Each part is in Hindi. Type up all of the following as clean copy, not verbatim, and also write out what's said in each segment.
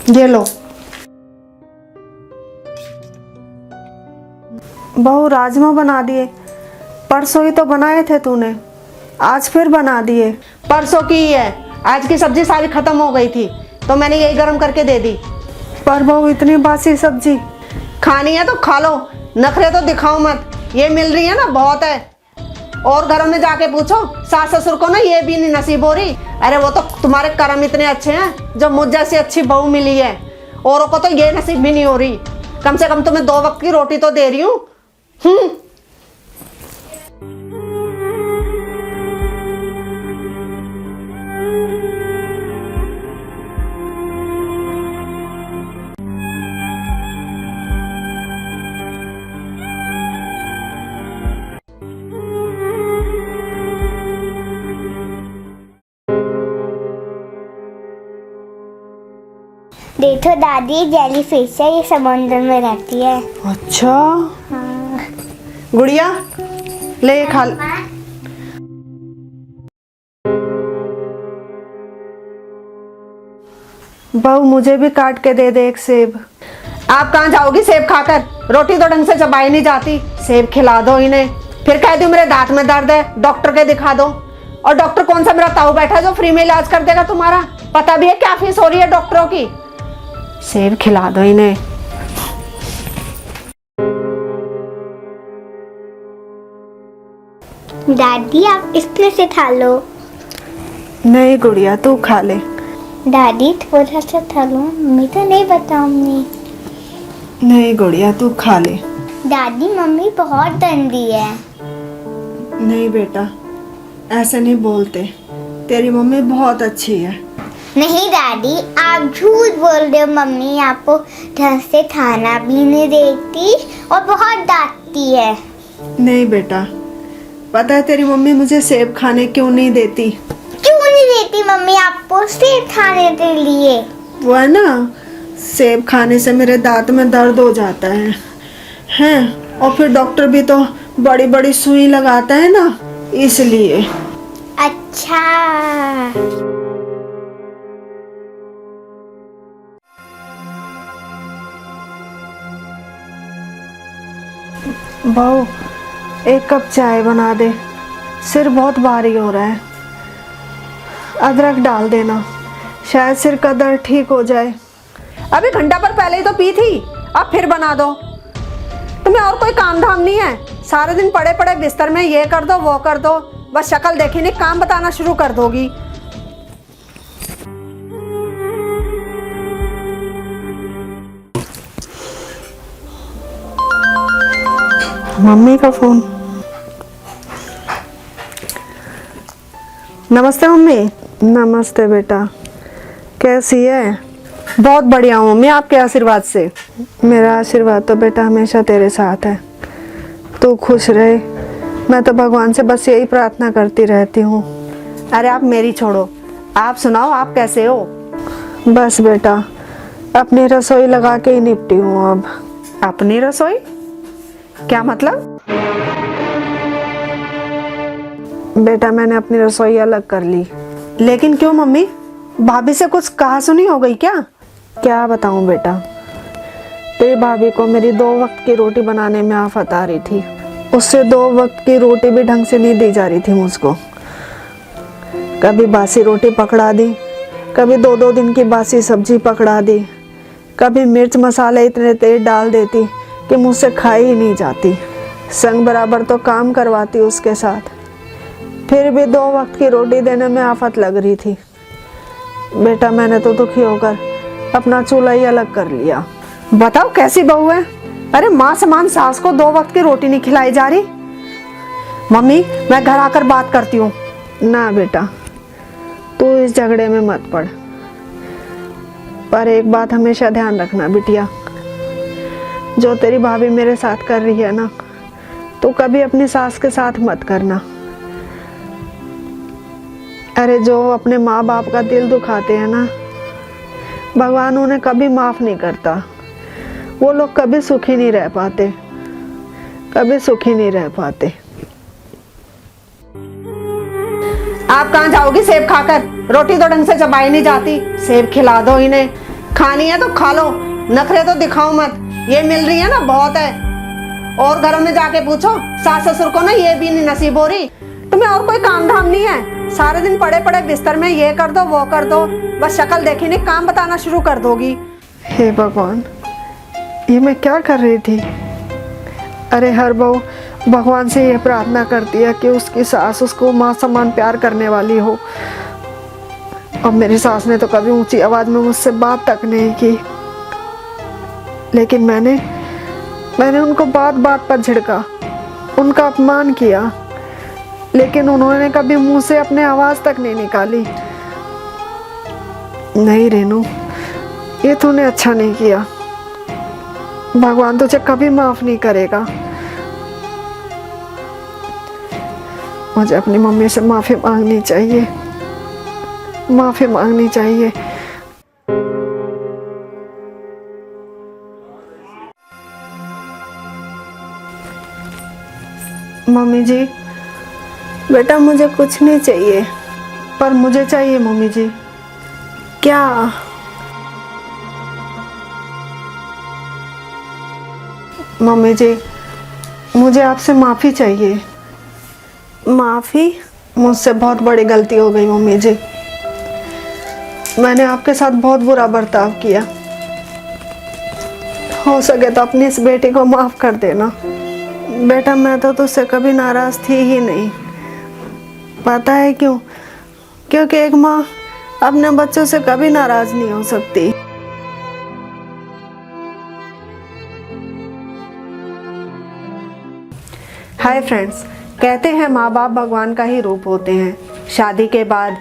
ये लो। बहू राजमा बना दिए। परसों ही तो बनाए थे तूने, आज फिर बना दिए। परसों की ही है, आज की सब्जी सारी खत्म हो गई थी तो मैंने यही गर्म करके दे दी। पर बहू इतनी बासी सब्जी। खानी है तो खा लो, नखरे तो दिखाओ मत। ये मिल रही है ना बहुत है। और घरों में जाके पूछो, सास ससुर को ना ये भी नहीं नसीब हो रही। अरे वो तो तुम्हारे कर्म इतने अच्छे हैं जो मुझ जैसी अच्छी बहू मिली है। औरों को तो ये नसीब भी नहीं हो रही। कम से कम तुम्हें 2 वक्त की रोटी तो दे रही हूँ। देखो दादी, जेलीफिश है, ये समुद्र में रहती है। अच्छा। हाँ। गुड़िया ले खा। बहू मुझे भी काट के दे दे एक सेब। आप कहाँ जाओगी सेब खाकर? रोटी तो ढंग से चबाई नहीं जाती। सेब खिला दो इन्हें, फिर कह दो मेरे दांत में दर्द है, डॉक्टर के दिखा दो। और डॉक्टर कौन सा मेरा ताऊ बैठा है जो फ्री में इलाज कर देगा तुम्हारा? पता भी है क्या फीस हो रही है डॉक्टरों की। सेब खिला दो इन्हें। दादी आप इसमें से खा लो। नहीं गुड़िया, तू खा ले। दादी थोड़ा सा खा लो, मम्मी तो नहीं बताऊंगी। नहीं गुड़िया, तू खा ले। दादी मम्मी बहुत गंदी है। नहीं बेटा, ऐसे नहीं बोलते, तेरी मम्मी बहुत अच्छी है। नहीं दादी, आप झूठ बोल रहे हो। मम्मी आपको ढंग से खाना भी नहीं देती और बहुत डांटती है। नहीं बेटा, पता है तेरी मम्मी मुझे सेब खाने क्यों नहीं देती? क्यों नहीं देती मम्मी आपको सेब खाने के लिए? वो है ना, सेब खाने से मेरे दांत में दर्द हो जाता है हैं, और फिर डॉक्टर भी तो बड़ी बड़ी सुई लगाता है ना, इसलिए। अच्छा। बहू एक कप चाय बना दे, सिर बहुत भारी हो रहा है। अदरक डाल देना, शायद सिर का दर्द ठीक हो जाए। अभी घंटा पर पहले ही तो पी थी, अब फिर बना दो। तुम्हें और कोई काम धाम नहीं है? सारे दिन पड़े पड़े बिस्तर में ये कर दो वो कर दो, बस शक्ल देखी नहीं काम बताना शुरू कर दोगी। मम्मी का फोन। नमस्ते मम्मी। नमस्ते बेटा, कैसी है? बहुत बढ़िया हूँ मम्मी, आपके आशीर्वाद से। मेरा आशीर्वाद तो बेटा हमेशा तेरे साथ है, तू खुश रहे। मैं तो भगवान से बस यही प्रार्थना करती रहती हूँ। अरे आप मेरी छोड़ो, आप सुनाओ, आप कैसे हो? बस बेटा, अपनी रसोई लगा के ही निपटी हूँ अब। अपनी रसोई? क्या मतलब? बेटा मैंने अपनी रसोई अलग कर ली। लेकिन क्यों मम्मी? भाभी से कुछ कहा सुनी हो गई क्या? क्या बताऊं बेटा, तेरी भाभी को मेरी 2 वक्त की रोटी बनाने में आफत आ रही थी। उससे 2 वक्त की रोटी भी ढंग से नहीं दी जा रही थी मुझको। कभी बासी रोटी पकड़ा दी, कभी 2-2 दिन की बासी सब्जी पकड़ा दी, कभी मिर्च मसाले इतने तेज डाल देती कि मुझसे खाई ही नहीं जाती। संग बराबर तो काम करवाती उसके साथ, फिर भी 2 वक्त की रोटी देने में आफत लग रही थी। बेटा मैंने तो दुखी होकर अपना चूल्हा ही अलग कर लिया। बताओ कैसी बहू है? अरे माँ समान सास को 2 वक्त की रोटी नहीं खिलाई जा रही। मम्मी मैं घर आकर बात करती हूँ। ना बेटा, तू इस झगड़े में मत पड़। पर एक बात हमेशा ध्यान रखना बिटिया, जो तेरी भाभी मेरे साथ कर रही है ना, तू कभी अपनी सास के साथ मत करना। अरे जो अपने माँ बाप का दिल दुखाते हैं ना, भगवान उन्हें कभी माफ नहीं करता। वो लोग कभी सुखी नहीं रह पाते, कभी सुखी नहीं रह पाते। आप कहाँ जाओगी सेब खाकर? रोटी तो ढंग से चबाई नहीं जाती। सेब खिला दो इन्हें, खानी है तो खा लो, नखरे तो दिखाओ मत। ये मिल रही है ना बहुत है। और घरों में जाके पूछो, सास ससुर को ना ये भी नहीं नसीब हो रही। तुम्हें और कोई काम धाम नहीं है, सारे दिन पड़े पड़े बिस्तर में ये कर दो वो कर दो, बस शक्ल देखी नहीं काम बताना शुरू कर दोगी। हे भगवान, ये मैं क्या कर रही थी। अरे हर बहू भगवान से ये प्रार्थना करती है कि उसकी सास उसको माँ समान प्यार करने वाली हो। और मेरी सास ने तो कभी ऊंची आवाज में मुझसे बात तक नहीं की, लेकिन मैंने उनको बात बात पर झिड़का, उनका अपमान किया, लेकिन उन्होंने कभी मुंह से अपने आवाज तक नहीं निकाली। नहीं रेनू, ये तूने अच्छा नहीं किया। भगवान तुझे कभी माफ नहीं करेगा। मुझे अपनी मम्मी से माफी मांगनी चाहिए, माफी मांगनी चाहिए। मम्मी जी, बेटा मुझे कुछ नहीं चाहिए, पर मुझे चाहिए मम्मी जी। क्या? मम्मी जी, मुझे आपसे माफ़ी चाहिए। माफ़ी? मुझसे बहुत बड़ी गलती हो गई मम्मी जी। मैंने आपके साथ बहुत बुरा बर्ताव किया। हो सके तो अपनी इस बेटी को माफ़ कर देना। बेटा मैं तो तुझसे कभी नाराज़ थी ही नहीं। पता है क्यों? क्योंकि एक माँ अपने बच्चों से कभी नाराज़ नहीं हो सकती। हाय फ्रेंड्स, कहते हैं माँ बाप भगवान का ही रूप होते हैं। शादी के बाद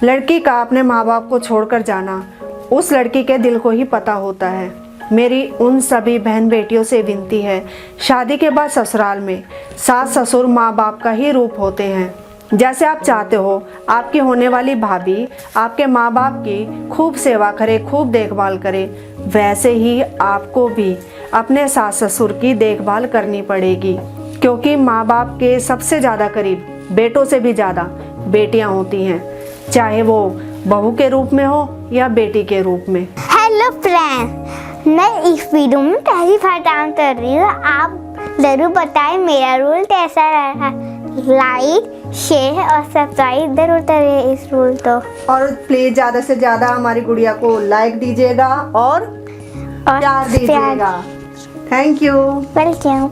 लड़की का अपने माँ बाप को छोड़कर जाना उस लड़की के दिल को ही पता होता है। मेरी उन सभी बहन बेटियों से विनती है, शादी के बाद ससुराल में सास ससुर माँ बाप का ही रूप होते हैं। जैसे आप चाहते हो आपकी होने वाली भाभी आपके माँ बाप की खूब सेवा करे, खूब देखभाल करे, वैसे ही आपको भी अपने सास ससुर की देखभाल करनी पड़ेगी। क्योंकि माँ बाप के सबसे ज़्यादा करीब बेटों से भी ज़्यादा बेटियाँ होती हैं, चाहे वो बहू के रूप में हो या बेटी के रूप में। हेलो फ्रेंड, मैं इस वीडियो में पहली बार डांस कर रही हूँ। आप ज़रूर बताएं मेरा रोल कैसा रहा। लाइक शेयर और सब्सक्राइब जरूर करें इस रोल तो। और प्लीज ज़्यादा से ज़्यादा हमारी गुड़िया को लाइक दीजिएगा और प्यार दीजिएगा। Thank you. वेलकम।